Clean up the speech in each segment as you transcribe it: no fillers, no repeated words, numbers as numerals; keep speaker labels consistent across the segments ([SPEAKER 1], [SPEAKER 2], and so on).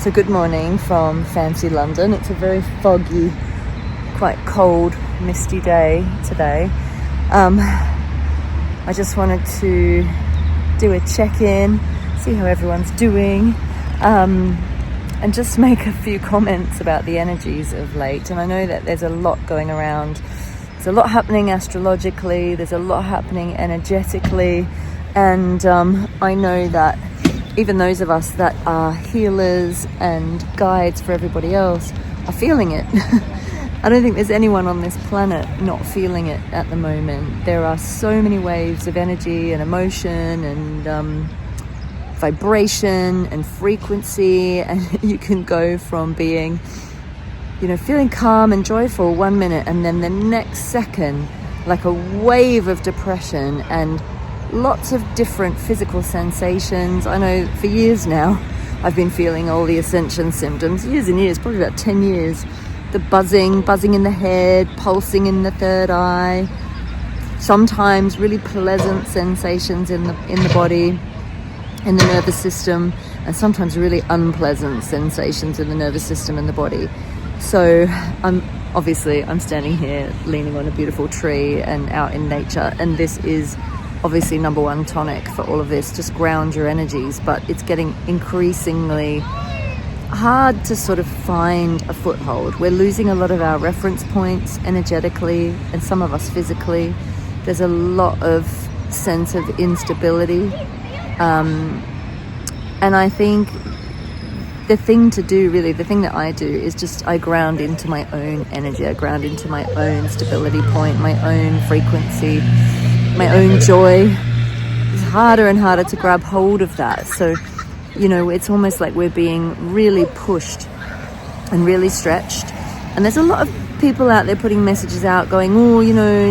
[SPEAKER 1] So good morning from fancy London. It's a very foggy, quite cold, misty day today. I just wanted to do a check-in, see how everyone's doing, and just make a few comments about the energies of late. And I know that there's a lot going around. There's a lot happening astrologically, there's a lot happening energetically, and I know that even those of us that are healers and guides for everybody else are feeling it. I don't think there's anyone on this planet not feeling it at the moment. There are so many waves of energy and emotion and vibration and frequency, and you can go from being, feeling calm and joyful 1 minute, and then the next second, like a wave of depression and lots of different physical sensations. I know for years now, I've been feeling all the ascension symptoms, years and years, probably about 10 years. The buzzing in the head, pulsing in the third eye, sometimes really pleasant sensations in the body, in the nervous system, and sometimes really unpleasant sensations in the nervous system and the body. So I'm standing here leaning on a beautiful tree and out in nature, and this is obviously number one tonic for all of this. Just ground your energies, but it's getting increasingly hard to sort of find a foothold. We're losing a lot of our reference points energetically, and some of us physically. There's a lot of sense of instability, and I think the thing to do, really, the thing that I do is just I ground into my own energy. I ground into my own stability point, my own frequency, my own joy. It's harder and harder to grab hold of that. So, it's almost like we're being really pushed and really stretched. And there's a lot of people out there putting messages out going,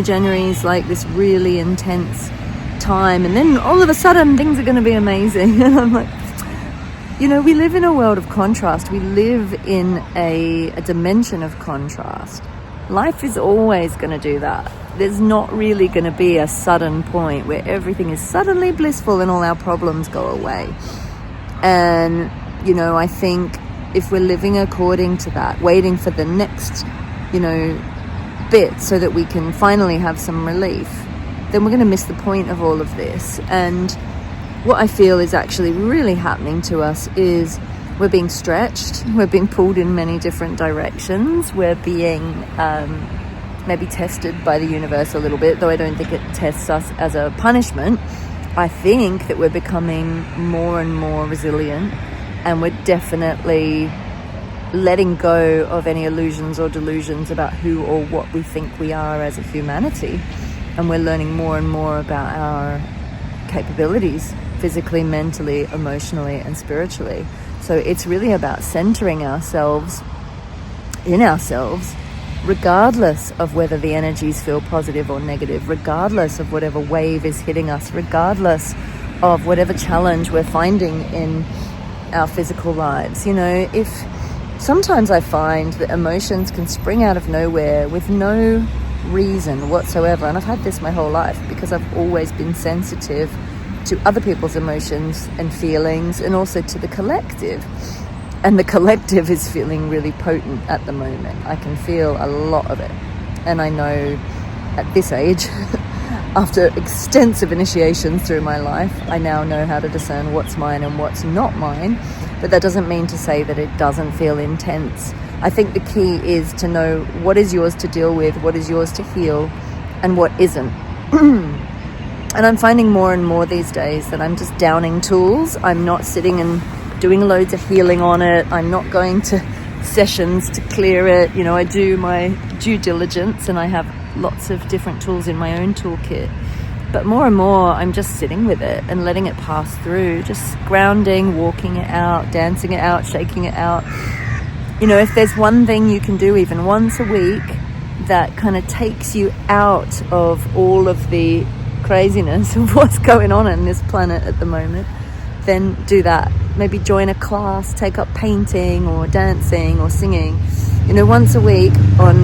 [SPEAKER 1] January is like this really intense time, and then all of a sudden things are going to be amazing. And I'm like, we live in a world of contrast. We live in a dimension of contrast. Life is always going to do that. There's not really going to be a sudden point where everything is suddenly blissful and all our problems go away. And, I think if we're living according to that, waiting for the next, bit so that we can finally have some relief, then we're going to miss the point of all of this. And what I feel is actually really happening to us is we're being stretched, we're being pulled in many different directions, we're being maybe tested by the universe a little bit, though I don't think it tests us as a punishment. I think that we're becoming more and more resilient, and we're definitely letting go of any illusions or delusions about who or what we think we are as a humanity. And we're learning more and more about our capabilities, physically, mentally, emotionally, and spiritually. So it's really about centering ourselves in ourselves, regardless of whether the energies feel positive or negative, regardless of whatever wave is hitting us, regardless of whatever challenge we're finding in our physical lives. If sometimes I find that emotions can spring out of nowhere with no reason whatsoever, and I've had this my whole life because I've always been sensitive to other people's emotions and feelings, and also to the collective. And the collective is feeling really potent at the moment. I can feel a lot of it. And I know at this age, after extensive initiations through my life, I now know how to discern what's mine and what's not mine. But that doesn't mean to say that it doesn't feel intense. I think the key is to know what is yours to deal with, what is yours to heal, and what isn't. And I'm finding more and more these days that I'm just downing tools. I'm not sitting and doing loads of healing on it. I'm not going to sessions to clear it. I do my due diligence, and I have lots of different tools in my own toolkit. But more and more, I'm just sitting with it and letting it pass through, just grounding, walking it out, dancing it out, shaking it out. If there's one thing you can do even once a week that kind of takes you out of all of the craziness of what's going on this planet at the moment, then do that. Maybe join a class, take up painting or dancing or singing. Once a week, on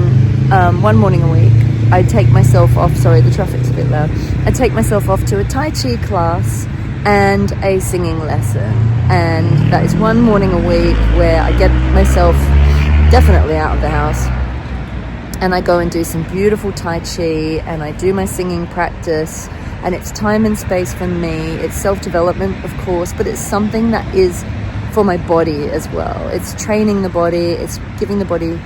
[SPEAKER 1] one morning a week, I take myself off. Sorry, the traffic's a bit loud. I take myself off to a Tai Chi class and a singing lesson. And that is one morning a week where I get myself definitely out of the house and I go and do some beautiful Tai Chi, and I do my singing practice, and it's time and space for me. It's self-development, of course, but it's something that is for my body as well. It's training the body, it's giving the body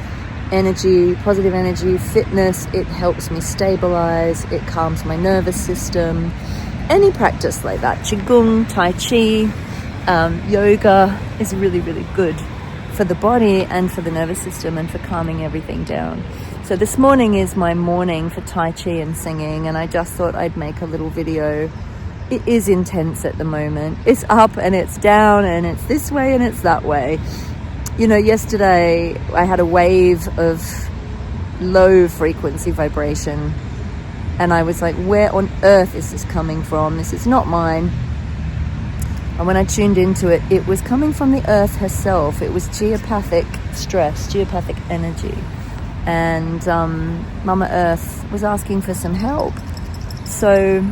[SPEAKER 1] energy, positive energy, fitness. It helps me stabilize, it calms my nervous system. Any practice like that, Qigong, Tai Chi, yoga is really, really good for the body and for the nervous system and for calming everything down. So this morning is my morning for Tai Chi and singing, and I just thought I'd make a little video. It is intense at the moment. It's up and it's down and it's this way and it's that way. You know, yesterday I had a wave of low frequency vibration, and I was like, where on earth is this coming from? This is not mine. And when I tuned into it, it was coming from the earth herself. It was geopathic stress, geopathic energy. And Mama Earth was asking for some help. So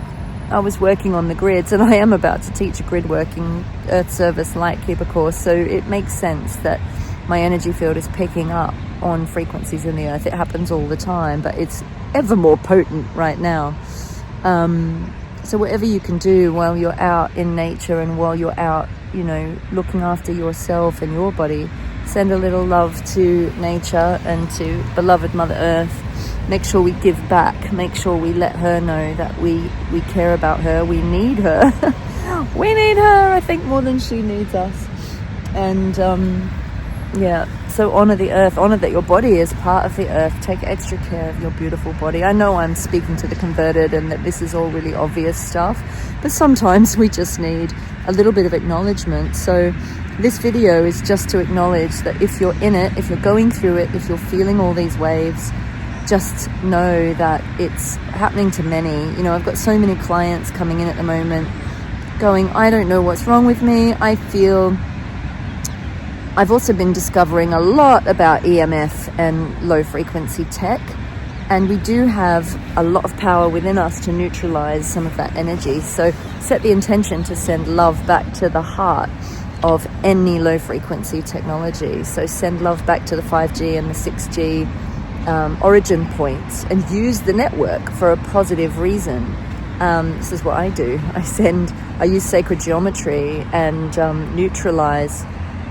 [SPEAKER 1] I was working on the grids, and I am about to teach a grid working Earth Service Lightkeeper course. So it makes sense that my energy field is picking up on frequencies in the earth. It happens all the time, but it's ever more potent right now. So whatever you can do while you're out in nature and while you're out, you know, looking after yourself and your body, send a little love to nature and to beloved Mother Earth. Make sure we give back. Make sure we let her know that we care about her. We need her. We need her, I think, more than she needs us. And yeah, so honor the earth. Honor that your body is part of the earth. Take extra care of your beautiful body. I know I'm speaking to the converted and that this is all really obvious stuff, but sometimes we just need a little bit of acknowledgement. So this video is just to acknowledge that if you're in it, if you're going through it, if you're feeling all these waves, just know that it's happening to many. You know, I've got so many clients coming in at the moment going, I don't know what's wrong with me. I've also been discovering a lot about EMF and low frequency tech, and we do have a lot of power within us to neutralize some of that energy. So set the intention to send love back to the heart of any low frequency technology. So send love back to the 5G and the 6G origin points, and use the network for a positive reason. This is what I do. I use sacred geometry and neutralize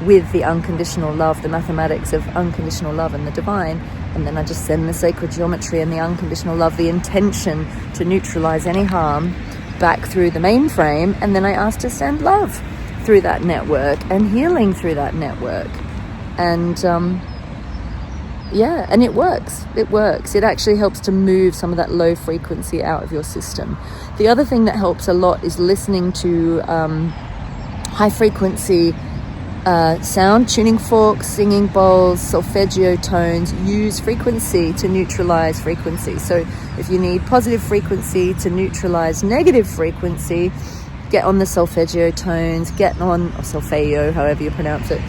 [SPEAKER 1] with the unconditional love, the mathematics of unconditional love and the divine. And then I just send the sacred geometry and the unconditional love, the intention to neutralize any harm, back through the mainframe. And then I ask to send love through that network and healing through that network. And yeah, and it works. It works. It actually helps to move some of that low frequency out of your system. The other thing that helps a lot is listening to high frequency sound, tuning forks, singing bowls, solfeggio tones. Use frequency to neutralize frequency. So if you need positive frequency to neutralize negative frequency, get on the solfeggio tones, get on, or solfeggio, however you pronounce it,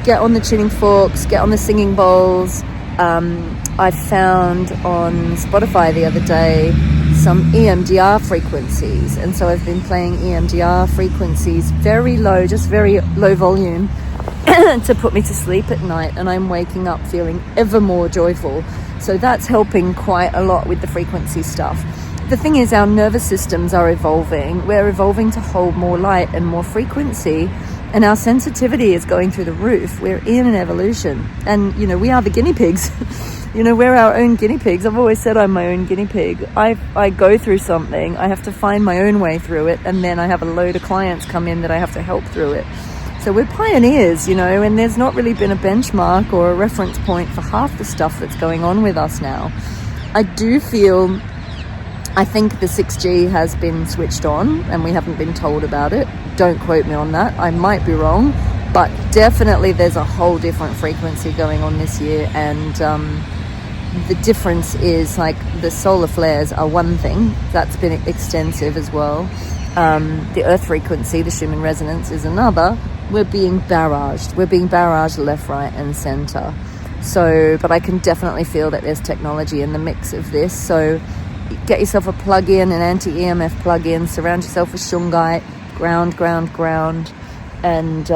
[SPEAKER 1] get on the tuning forks, get on the singing bowls. I found on Spotify the other day some EMDR frequencies, and so I've been playing EMDR frequencies very low, just very low volume to put me to sleep at night, and I'm waking up feeling ever more joyful. So that's helping quite a lot with the frequency stuff. The thing is, our nervous systems are evolving. We're evolving to hold more light and more frequency, and our sensitivity is going through the roof. We're in an evolution, and you know, we are the guinea pigs. You know, we're our own guinea pigs. I've always said I'm my own guinea pig. I go through something, I have to find my own way through it, and then I have a load of clients come in that I have to help through it. So we're pioneers, you know, and there's not really been a benchmark or a reference point for half the stuff that's going on with us now. I think the 6G has been switched on and we haven't been told about it. Don't quote me on that. I might be wrong, but definitely there's a whole different frequency going on this year. And the difference is, like, the solar flares are one thing. That's been extensive as well. The earth frequency, the Schumann resonance, is another. We're being barraged. We're being barraged left, right, and center. So, but I can definitely feel that there's technology in the mix of this. So get yourself a plug-in, an anti-EMF plug-in, surround yourself with shungite, ground, and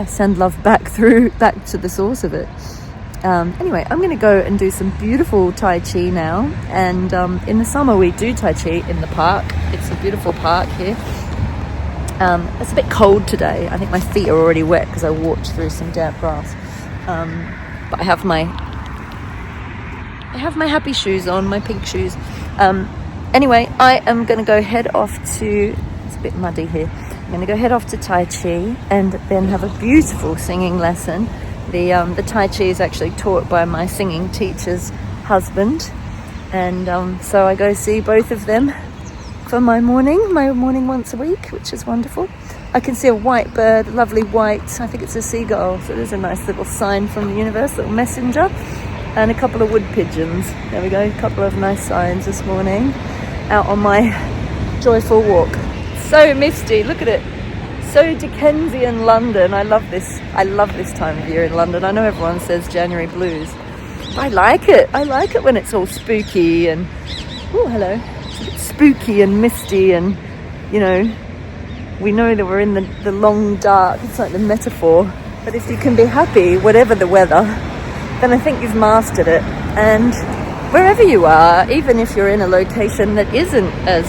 [SPEAKER 1] send love back to the source of it. Anyway, I'm going to go and do some beautiful Tai Chi now, and in the summer we do Tai Chi in the park. It's a beautiful park here. It's a bit cold today. I think my feet are already wet because I walked through some damp grass, but I have my happy shoes on, my pink shoes. Anyway, I am going to go head off to, it's a bit muddy here, I'm going to go head off to Tai Chi and then have a beautiful singing lesson. The Tai Chi is actually taught by my singing teacher's husband, and so I go see both of them for my morning once a week, which is wonderful. I can see a white bird, lovely white, I think it's a seagull, so there's a nice little sign from the universe, little messenger, and a couple of wood pigeons. There we go, a couple of nice signs this morning out on my joyful walk. So misty, look at it. So Dickensian London. I love this time of year in London. I know everyone says January blues. I like it when it's all spooky and hello. It's a bit spooky and misty, and we know that we're in the long dark. It's like the metaphor. But if you can be happy whatever the weather, then I think you've mastered it. And wherever you are, even if you're in a location that isn't as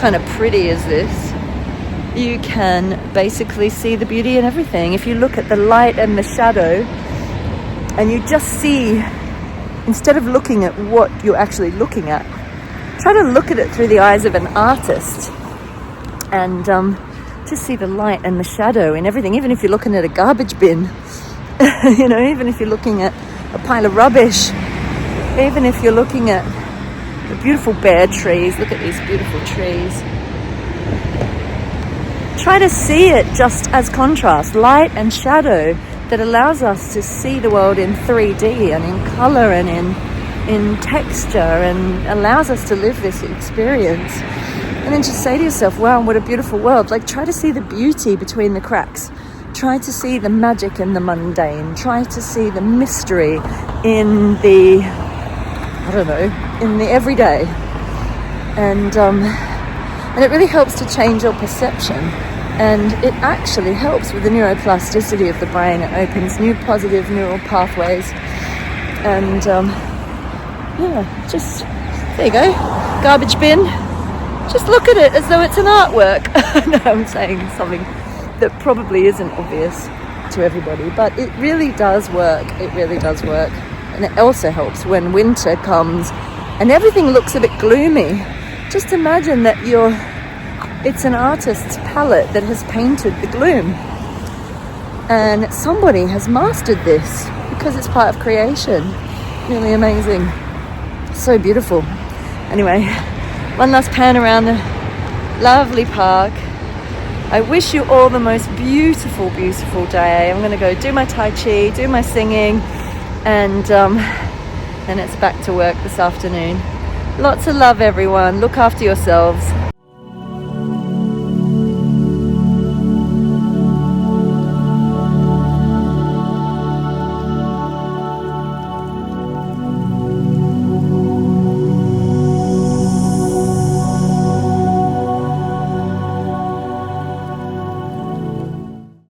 [SPEAKER 1] kind of pretty as this, you can basically see the beauty in everything. If you look at the light and the shadow, and you just see, instead of looking at what you're actually looking at, try to look at it through the eyes of an artist, and just see the light and the shadow in everything. Even if you're looking at a garbage bin, even if you're looking at a pile of rubbish, even if you're looking at the beautiful bare trees. Look at these beautiful trees. Try to see it just as contrast, light and shadow, that allows us to see the world in 3D and in color and in texture, and allows us to live this experience. And then just say to yourself, wow, what a beautiful world. Like, try to see the beauty between the cracks. Try to see the magic in the mundane. Try to see the mystery in the everyday. And it really helps to change your perception. And it actually helps with the neuroplasticity of the brain. It opens new positive neural pathways. And just, there you go, garbage bin. Just look at it as though it's an artwork. No, I'm saying something that probably isn't obvious to everybody, but it really does work. It really does work. And it also helps when winter comes and everything looks a bit gloomy. Just imagine that it's an artist's palette that has painted the gloom, and somebody has mastered this because it's part of creation. Really amazing. So beautiful. Anyway, one last pan around the lovely park. I wish you all the most beautiful, beautiful day. I'm going to go do my Tai Chi, do my singing, and then it's back to work this afternoon. Lots of love, everyone. Look after yourselves.